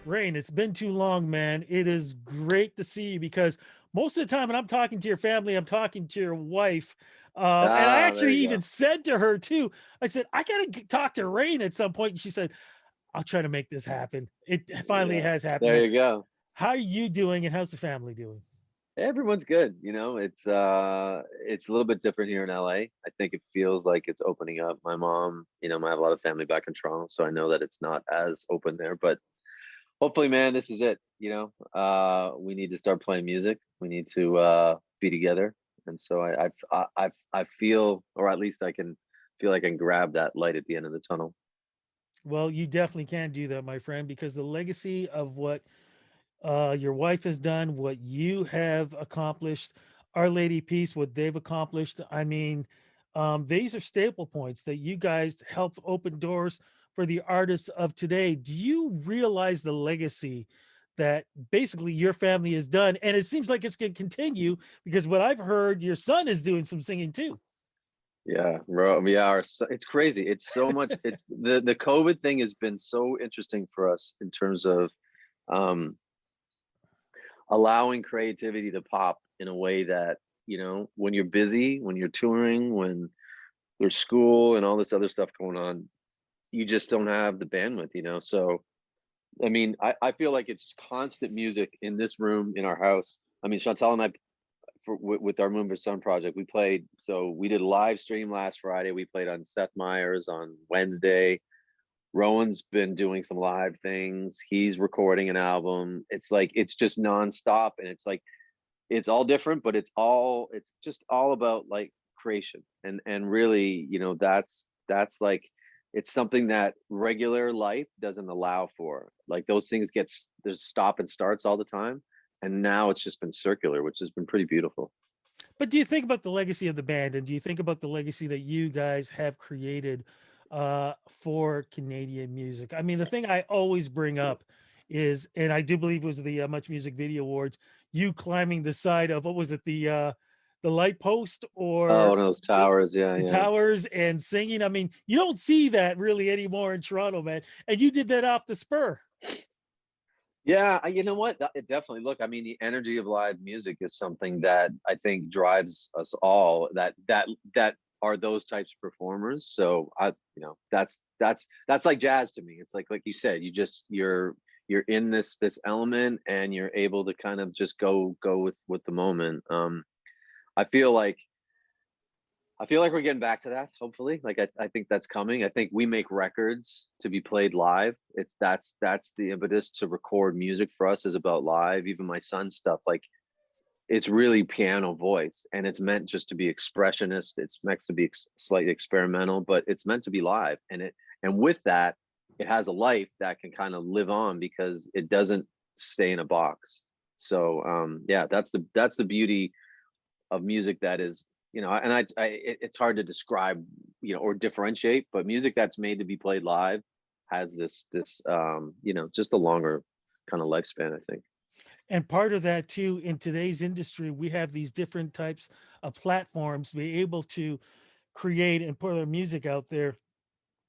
Raine, it's been too long, man. It is great to see you because most of the time when I'm talking to your family, I'm talking to your wife. And I Ah, there actually you even go. said to her too, I said, I got to talk to Raine at some point. And she said, I'll try to make this happen. It finally Yeah, has happened, there man. you go. How are you doing and how's the family doing? Everyone's good. It's a little bit different here in LA. I think it feels like it's opening up. My mom, I have a lot of family back in Toronto, so I know that it's not as open there, but hopefully, man, this is it. We need to start playing music. We need to be together. And so I feel, or at least I can feel like I can grab that light at the end of the tunnel. Well, you definitely can do that, my friend, because the legacy of what your wife has done, what you have accomplished, Our Lady Peace, what they've accomplished. I mean, these are staple points that you guys helped open doors for the artists of today. Do you realize the legacy that basically your family has done? And it seems like it's going to continue because what I've heard, your son is doing some singing too. Yeah, bro. Yeah, it's crazy. It's so much. It's the COVID thing has been so interesting for us in terms of um, allowing creativity to pop in a way that, when you're busy, when you're touring, when there's school and all this other stuff going on, you just don't have the bandwidth. So, I mean, I feel like it's constant music in this room in our house. I mean, Chantal and I, with our Moon for Sun project, we played. So we did a live stream last Friday. We played on Seth Meyers on Wednesday. Rowan's been doing some live things. He's recording an album. It's like it's just nonstop, and it's like it's all different, but it's just all about like creation, and really, that's like it's something that regular life doesn't allow for. Like those things there's stop and starts all the time, and now it's just been circular, which has been pretty beautiful. But do you think about the legacy of the band and do you think about the legacy that you guys have created for Canadian music? I mean, the thing I always bring up is, and I do believe it was the Much Music Video Awards, you climbing the side of what was it, the light post Oh, or one of those towers. Yeah, the yeah. towers and singing. I mean, you don't see that really anymore in Toronto, man. And you did that off the spur. Yeah, you know what? It definitely. Look, I mean, the energy of live music is something that I think drives us all. That are those types of performers. So that's like jazz to me. It's like you said, you're in this element, and you're able to kind of just go with the moment. I feel like I feel like we're getting back to that, hopefully. Like I think that's coming. I think we make records to be played live. That's the impetus to record music for us is about live. Even my son's stuff, like it's really piano voice, and it's meant just to be expressionist. It's meant to be slightly experimental, but it's meant to be live. And with that, it has a life that can kind of live on because it doesn't stay in a box. So yeah, that's the beauty of music that is, and it's hard to describe, or differentiate, but music that's made to be played live has this just a longer kind of lifespan, I think. And part of that too, in today's industry, we have these different types of platforms to be able to create and put our music out there.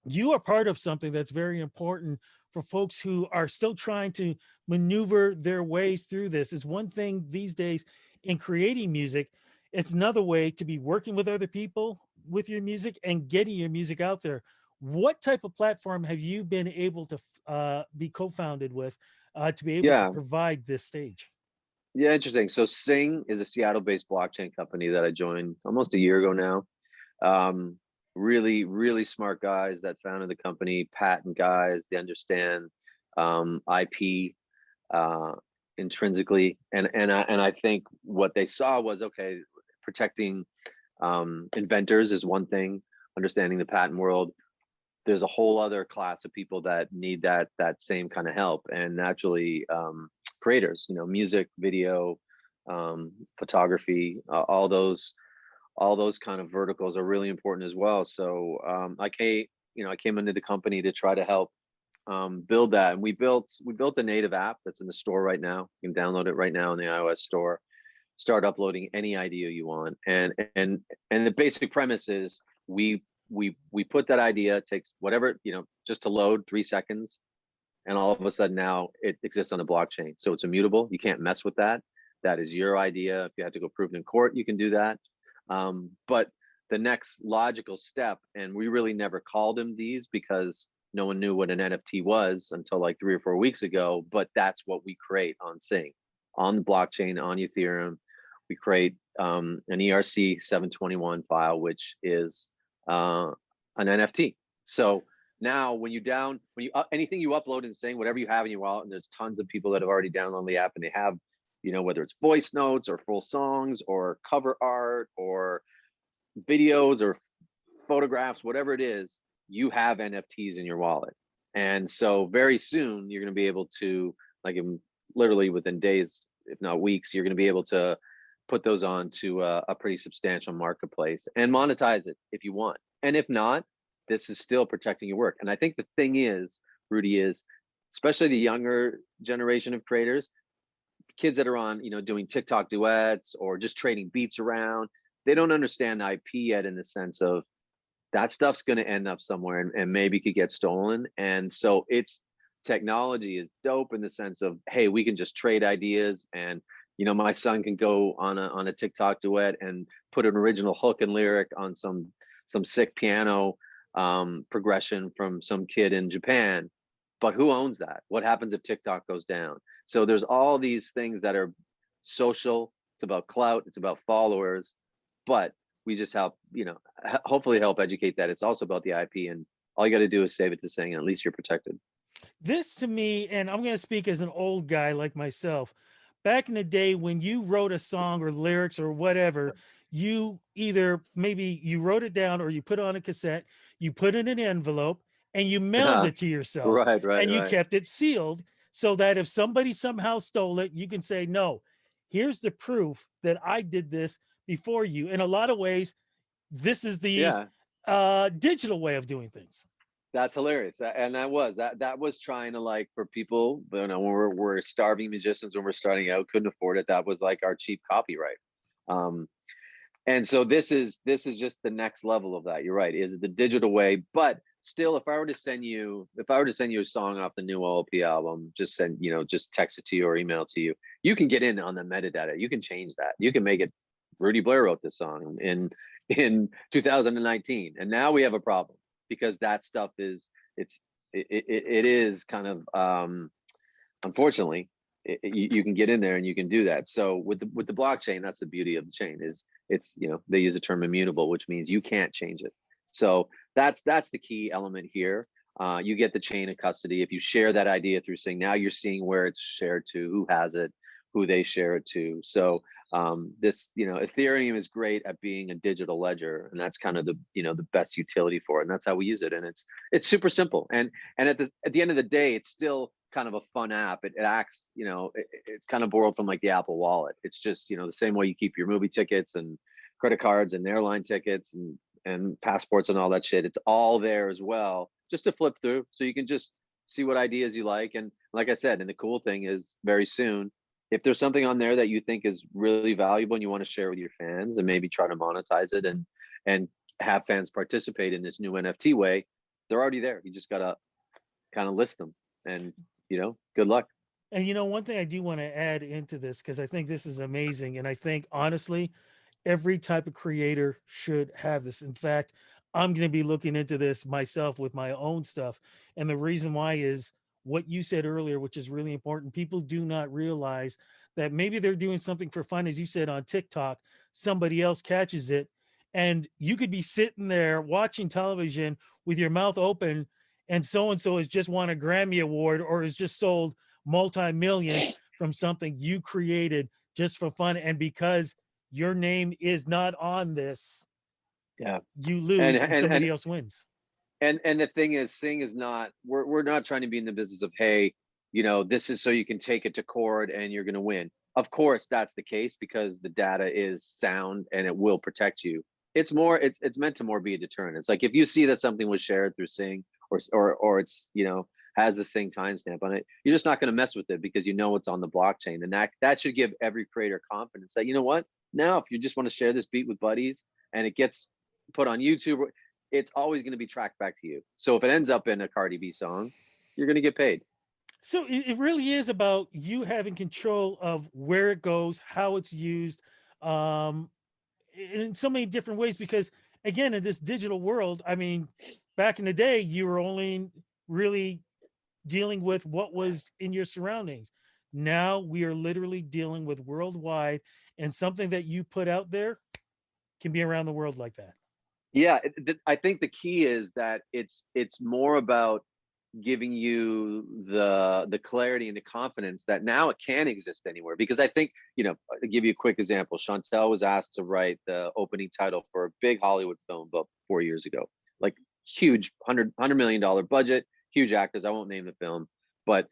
You are part of something that's very important for folks who are still trying to maneuver their ways through this. Is one thing these days in creating music, it's another way to be working with other people with your music and getting your music out there. What type of platform have you been able to be co-founded with to be able to Yeah, provide this stage? yeah, interesting. So Sing is a Seattle-based blockchain company that I joined almost a year ago now. Really, really smart guys that founded the company, patent guys. They understand IP uh, intrinsically, and I think what they saw was, okay, protecting inventors is one thing, understanding the patent world. There's a whole other class of people that need that same kind of help, and naturally, creators, music, video, photography, all those kind of verticals are really important as well. So I came into the company to try to help build that, and we built a native app that's in the store right now. You can download it right now in the iOS store. Start uploading any idea you want, and the basic premise is we put that idea, it takes whatever, just to load 3 seconds, and all of a sudden now it exists on the blockchain. So it's immutable. You can't mess with that. That is your idea. If you have to go prove it in court, you can do that. But the next logical step, and we really never called them these because no one knew what an NFT was until like 3 or 4 weeks ago, but that's what we create on Sing, on the blockchain, on Ethereum. We create an ERC 721 file, which is an NFT. So now when you anything you upload in Sing, whatever you have in your wallet, and there's tons of people that have already downloaded the app and they have, whether it's voice notes or full songs or cover art or videos or photographs, whatever it is, you have NFTs in your wallet. And so very soon you're going to be able to, like, literally within days, if not weeks, you're going to be able to put those on to a pretty substantial marketplace and monetize it if you want. And if not, this is still protecting your work. And I think the thing is, Rudy, is especially the younger generation of creators, kids that are on, doing TikTok duets or just trading beats around, they don't understand IP yet, in the sense of that stuff's going to end up somewhere and maybe could get stolen. And so it's technology is dope in the sense of, hey, we can just trade ideas, and my son can go on a TikTok duet and put an original hook and lyric on some sick piano progression from some kid in Japan. But who owns that? What happens if TikTok goes down? So there's all these things that are social. It's about clout. It's about followers. But we just help, hopefully help educate that it's also about the IP, and all you got to do is save it to Sing, and at least you're protected. This to me, and I'm going to speak as an old guy like myself, back in the day when you wrote a song or lyrics or whatever, you either maybe you wrote it down or you put it on a cassette, you put it in an envelope and you mailed it to yourself Right, right, and you right. kept it sealed so that if somebody somehow stole it, you can say, no, here's the proof that I did this before you. In a lot of ways, this is the Yeah, digital way of doing things. that's hilarious. And that was trying to, like, for people, when we're starving musicians, when we're starting out, couldn't afford it. That was like our cheap copyright. Um, and so this is just the next level of that. You're right. Is it the digital way? But still, if I were to send you a song off the new OLP album, just text it to you or email it to you. You can get in on the metadata. You can change that. You can make it. Rudy Blair wrote this song in 2019, and now we have a problem because that stuff it is kind of unfortunately, you can get in there and you can do that. So with the blockchain, that's the beauty of the chain, is it's, they use the term immutable, which means you can't change it. So that's the key element here. You get the chain of custody. If you share that idea through Sing, now you're seeing where it's shared to, who has it, who they share it to. So this, Ethereum is great at being a digital ledger, and that's kind of the best utility for it. And that's how we use it. And it's super simple. And at the end of the day, it's still kind of a fun app. It acts, it's kind of borrowed from like the Apple Wallet. It's just, the same way you keep your movie tickets and credit cards and airline tickets and passports and all that shit. It's all there as well, just to flip through, so you can just see what ideas you like. And like I said, and the cool thing is, very soon, if there's something on there that you think is really valuable and you want to share with your fans and maybe try to monetize it and have fans participate in this new NFT way, they're already there. You just gotta kind of list them, and good luck. And one thing I do want to add into this, because I think this is amazing. And I think honestly, every type of creator should have this. In fact, I'm going to be looking into this myself with my own stuff. And the reason why is what you said earlier, which is really important. People do not realize that maybe they're doing something for fun, as you said, on TikTok, somebody else catches it. And you could be sitting there watching television with your mouth open, and so has just won a Grammy Award or has just sold multi-millions from something you created just for fun. And because your name is not on this, Yeah. you and lose and and somebody and else wins. and the thing is, Sing is not, we're not trying to be in the business of, hey, this is so you can take it to court and you're going to win. Of course that's the case, because the data is sound and it will protect you. It's meant to more be a deterrent. It's like, if you see that something was shared through Sing, or it's, has the Sing timestamp on it, you're just not going to mess with it, because it's on the blockchain. And that should give every creator confidence that, what, now if you just want to share this beat with buddies and it gets put on YouTube, it's always going to be tracked back to you. So if it ends up in a Cardi B song, you're going to get paid. So it really is about you having control of where it goes, how it's used, um, in so many different ways. Because again, in this digital world, I mean, back in the day, you were only really dealing with what was in your surroundings. Now we are literally dealing with worldwide, and something that you put out there can be around the world like that. Yeah, I think the key is that it's more about giving you the clarity and the confidence that now it can exist anywhere. Because I think, to give you a quick example, Chantel was asked to write the opening title for a big Hollywood film about 4 years ago, like huge $100 million budget, huge actors. I won't name the film, but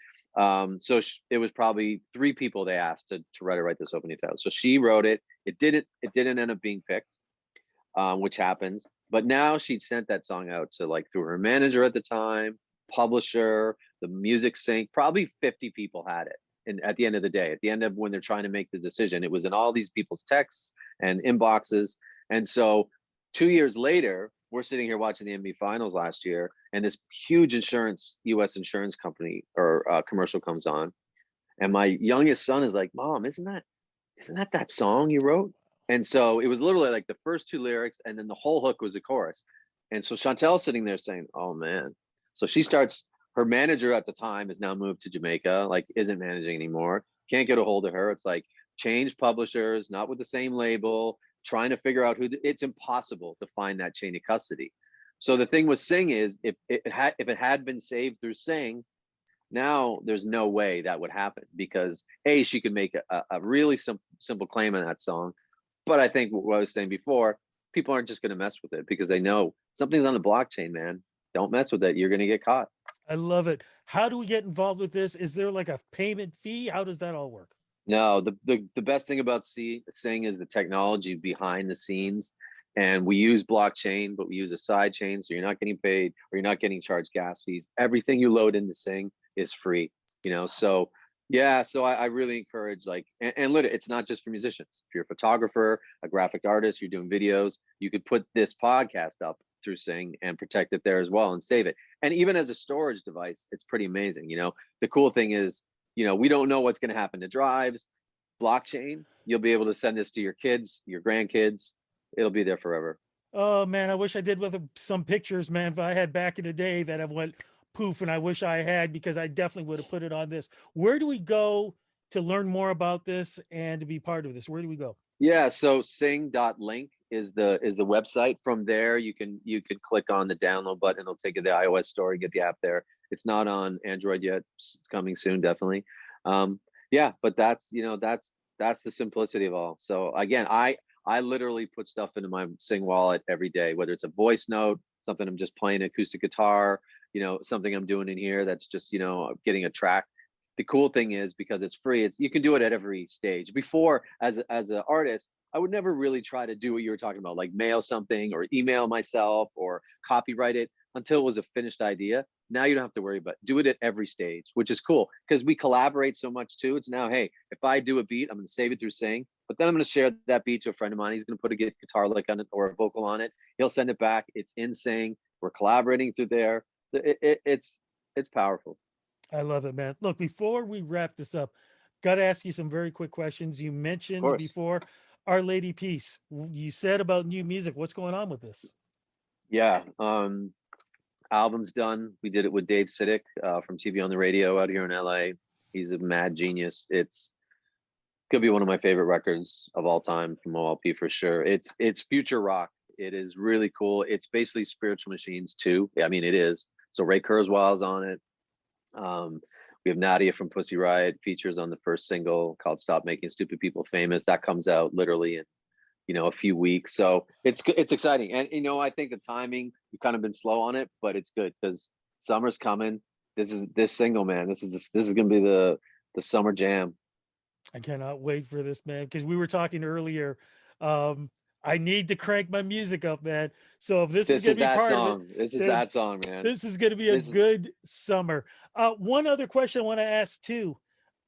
so it was probably three people they asked to write this opening title. So she wrote it. It didn't end up being picked, which happens. But now she'd sent that song out to, like, through her manager at the time, publisher, the music sync. Probably 50 people had it. And at the end of the day, at the end of when they're trying to make the decision, it was in all these people's texts and inboxes. And so 2 years later, we're sitting here watching the NBA Finals last year, and this huge U.S. insurance company or commercial comes on, and my youngest son is like, "Mom, isn't that song you wrote?" And so it was literally like the first two lyrics, and then the whole hook was a chorus. And so Chantel's sitting there saying, "Oh man." So she starts. Her manager at the time has now moved to Jamaica, like isn't managing anymore. Can't get a hold of her. It's like change publishers, not with the same label. Trying to figure out it's impossible to find that chain of custody. So the thing with Sing is, if it had been saved through Sing, now there's no way that would happen, because she could make a really simple claim on that song. But I think what I was saying before, people aren't just going to mess with it because they know something's on the blockchain, man. Don't mess with it. You're going to get caught. I love it. How do we get involved with this? Is there like a payment fee? How does that all work? No, the best thing about Sing is the technology behind the scenes. And we use blockchain, but we use a side chain. So you're not getting paid, or you're not getting charged gas fees. Everything you load into Sing is free, So yeah, so I really encourage, like, and literally, it's not just for musicians. If you're a photographer, a graphic artist, you're doing videos, you could put this podcast up through Sing and protect it there as well and save it. And even as a storage device, it's pretty amazing. The cool thing is, we don't know what's going to happen to drives. Blockchain, you'll be able to send this to your kids, your grandkids. It'll be there forever. Oh man, I wish I did with some pictures, man. If I had back in the day that I went poof, and I wish I had, because I definitely would have put it on this. Where do we go to learn more about this and to be part of this? Where do we go? Yeah, so sing.link is the website. From there, you can click on the download button. It'll take you to the iOS store and get the app there. It's not on Android yet. It's coming soon, definitely. Yeah, but that's the simplicity of all. So again, I literally put stuff into my Sing wallet every day, whether it's a voice note, something I'm just playing acoustic guitar, something I'm doing in here that's just, getting a track. The cool thing is, because it's free, you can do it at every stage. Before, as an artist, I would never really try to do what you were talking about, like mail something or email myself or copyright it until it was a finished idea. Now you don't have to worry about do it at every stage, which is cool because we collaborate so much too. It's now, hey, if I do a beat, I'm going to save it through Sing, but then I'm going to share that beat to a friend of mine. He's going to put a guitar lick on it or a vocal on it. He'll send it back. It's in Sing. We're collaborating through there. It's powerful. I love it, man. Look, before we wrap this up, got to ask you some very quick questions. You Of mentioned course. before Our Lady Peace. You said about new music. What's going on with this? Yeah. Album's done. We did it with Dave Sidik from TV on the Radio out here in LA. He's a mad genius. It's gonna be one of my favorite records of all time from OLP for sure. It's future rock. It is really cool. It's basically Spiritual Machines too. I mean, it is. So Ray Kurzweil's on it. Um, we have Nadia from Pussy Riot features on the first single called "Stop Making Stupid People Famous." That comes out literally in a few weeks. So it's exciting, and I think the timing, we've kind of been slow on it, but it's good because summer's coming. This single, man. This is gonna be the summer jam. I cannot wait for this, man, because we were talking earlier. Um, I need to crank my music up, man. So if this is This going is to be that part of it, song. This is then that song, man. this is going to be a This is good summer. One other question I want to ask too,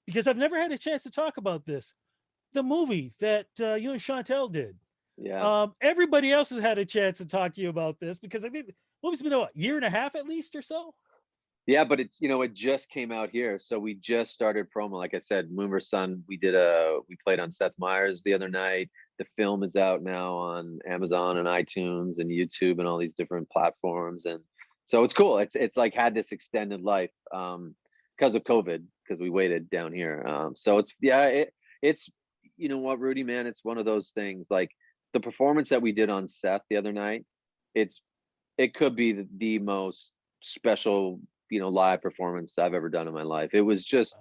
because I've never had a chance to talk about this. The movie that you and Chantel did. yeah. Everybody else has had a chance to talk to you about this, because I think the movie's been a year and a half at least or so. Yeah, but it just came out here. So we just started promo. Like I said, Moonver Sun, we played on Seth Meyers the other night. The film is out now on Amazon and iTunes and YouTube and all these different platforms. And so it's cool. It's like had this extended life because of COVID, because we waited down here. So it's you know what, Rudy, man, it's one of those things. Like the performance that we did on Seth the other night, it's it could be the most special, live performance I've ever done in my life. It was just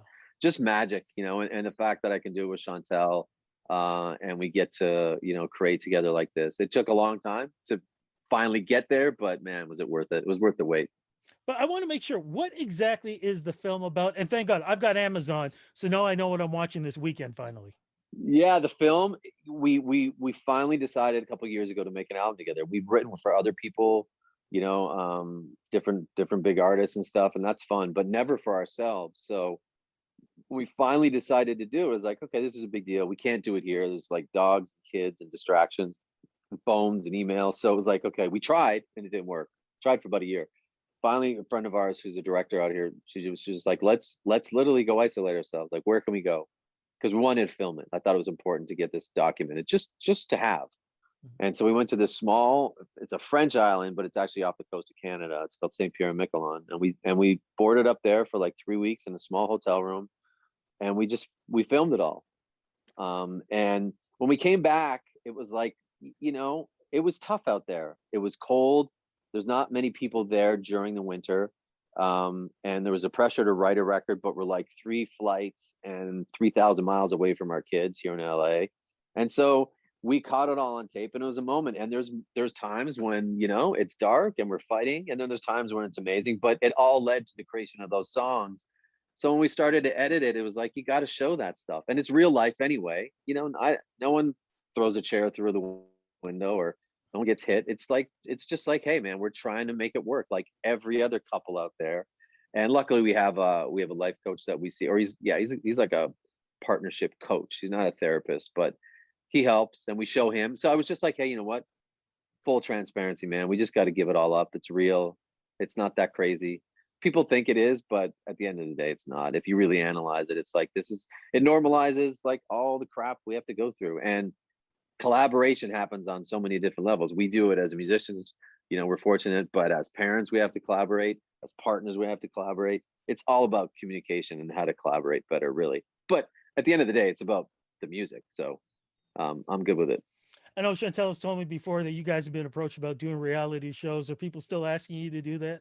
magic, and the fact that I can do it with Chantel, and we get to, create together like this. It took a long time to finally get there, but man, was it worth it? It was worth the wait. But I want to make sure, what exactly is the film about? And thank God I've got Amazon, so now I know what I'm watching this weekend finally. Yeah, the film, we finally decided a couple of years ago to make an album together. We've written for other people, different big artists and stuff, and that's fun, but never for ourselves. So we finally decided to do it. It was like, okay, this is a big deal. We can't do it here. There's like dogs, kids, and distractions, and phones and emails. So it was like, okay, we tried and it didn't work. Tried for about a year. Finally, a friend of ours who's a director out here, she was like, let's literally go isolate ourselves. Like, where can we go? Because we wanted to film it. I thought it was important to get this documented, just to have. And so we went to this small, it's a French island, but it's actually off the coast of Canada. It's called St. Pierre and Miquelon. And we boarded up there for like 3 weeks in a small hotel room, and we filmed it all. And when we came back, it was like, it was tough out there. It was cold. There's not many people there during the winter. And there was a pressure to write a record, but we're like 3 flights and 3,000 miles away from our kids here in LA. And so we caught it all on tape, and it was a moment. And there's times when, it's dark and we're fighting, and then there's times when it's amazing, but it all led to the creation of those songs. So when we started to edit it, it was like, you got to show that stuff. And it's real life anyway. No one throws a chair through the window, or no one gets hit. It's just like, hey man, we're trying to make it work like every other couple out there. And luckily we have a life coach that we see, or he's like a partnership coach. He's not a therapist, but he helps, and we show him. So I was just like, hey, you know what? Full transparency, man. We just got to give it all up. It's real. It's not that crazy. People think it is, but at the end of the day, it's not. If you really analyze it, it's like it normalizes like all the crap we have to go through. And collaboration happens on so many different levels. We do it as musicians, we're fortunate, but as parents, we have to collaborate. As partners, we have to collaborate. It's all about communication and how to collaborate better, really. But at the end of the day, it's about the music. So I'm good with it. I know Chantel has told me before that you guys have been approached about doing reality shows. Are people still asking you to do that?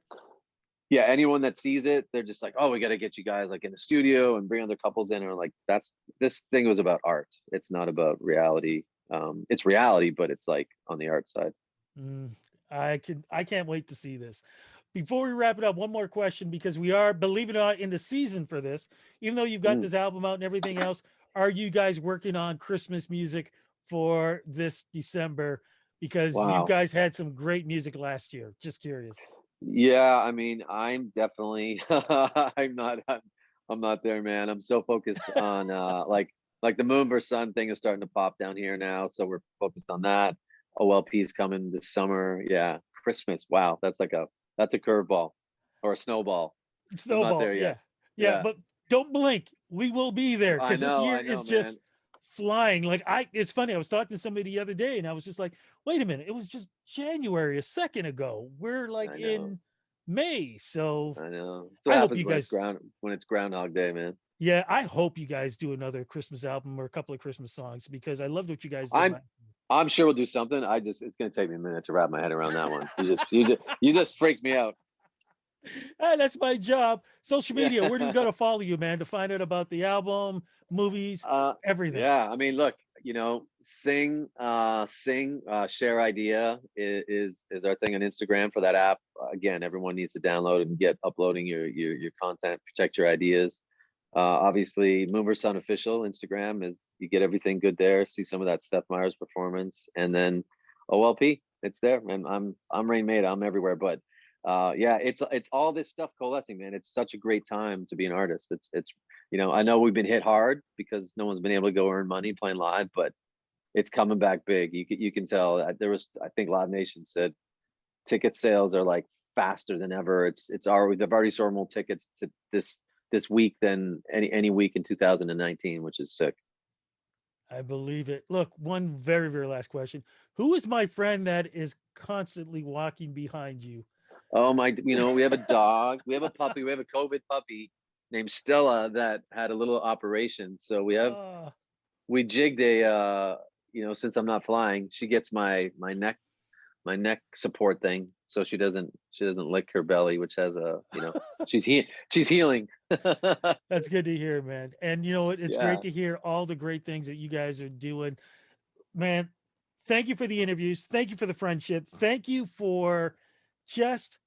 Yeah, anyone that sees it, they're just like, oh, we got to get you guys like in the studio and bring other couples in. Or like, this thing was about art. It's not about reality. It's reality, but it's like on the art side. Mm, I can't wait to see this. Before we wrap it up, one more question, because we are, believe it or not, in the season for this. Even though you've got Mm, this album out and everything else, are you guys working on Christmas music for this December? Because you wow. guys had some great music last year. Just curious. Yeah, I mean, I'm definitely I'm not there, man. I'm so focused on like the Moon versus Sun thing is starting to pop down here now, so we're focused on that. OLP's coming this summer. Yeah, Christmas. Wow, that's a curveball or a snowball. I'm not Snowball, there yeah, yet. yeah, Yeah, but don't blink. We will be there because this year I is know, just man. flying. Like it's funny. I was talking to somebody the other day, and I was just like, "Wait a minute! It was just January a second ago. We're like I know. in May." So I know. That's what I hope happens you guys. when it's Groundhog Day, man. Yeah, I hope you guys do another Christmas album or a couple of Christmas songs, because I loved what you guys did. I'm I'm sure we'll do something. It's gonna take me a minute to wrap my head around that one. You just freaked me out. That's my job. Social Yeah. media. Where do we go to follow you, man, to find out about the album, movies, everything? Yeah. I mean, look, share idea is our thing on Instagram for that app. Again, everyone needs to download and get uploading your content. Protect your ideas. Obviously, Mover Sun official Instagram is you get everything good there. See some of that Steph Myers performance, and then OLP. It's there, and I'm Raine Maida. I'm everywhere, but yeah, it's all this stuff coalescing, man. It's such a great time to be an artist. It's I know we've been hit hard because no one's been able to go earn money playing live, but it's coming back big. You can tell. There was, I think Live Nation said ticket sales are like faster than ever. It's already, they've already sold more tickets to this week than any week in 2019, which is sick. I believe it. Look, one very, very last question. Who is my friend that is constantly walking behind you? Oh my, we have a dog, we have a puppy, we have a COVID puppy named Stella that had a little operation. So Ah, we jigged a since I'm not flying, she gets my neck support thing so she doesn't lick her belly, which has a, she's healing. that's good to hear, man. And you know what? It's great Yeah. to hear all the great things that you guys are doing. Man, thank you for the interviews. Thank you for the friendship. Thank you for just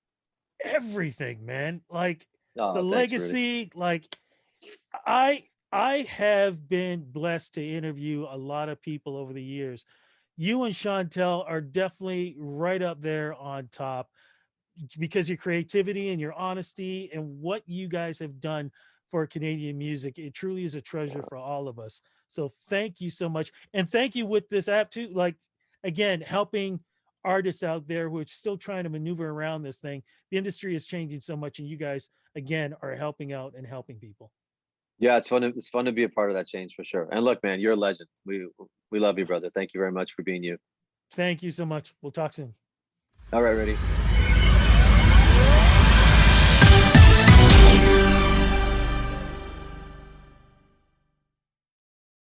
everything, man. Like the Oh, thanks, Rudy. legacy, like I have been blessed to interview a lot of people over the years. You and Chantel are definitely right up there on top because your creativity and your honesty and what you guys have done for Canadian music. It truly is a treasure for all of us. So thank you so much. And thank you with this app too. Like again, helping artists out there who are still trying to maneuver around this thing. The industry is changing so much, and you guys again are helping out and helping people. Yeah, it's fun to be a part of that change for sure. And look, man, you're a legend. We love you, brother. Thank you very much for being you. Thank you so much. We'll talk soon. All right, ready.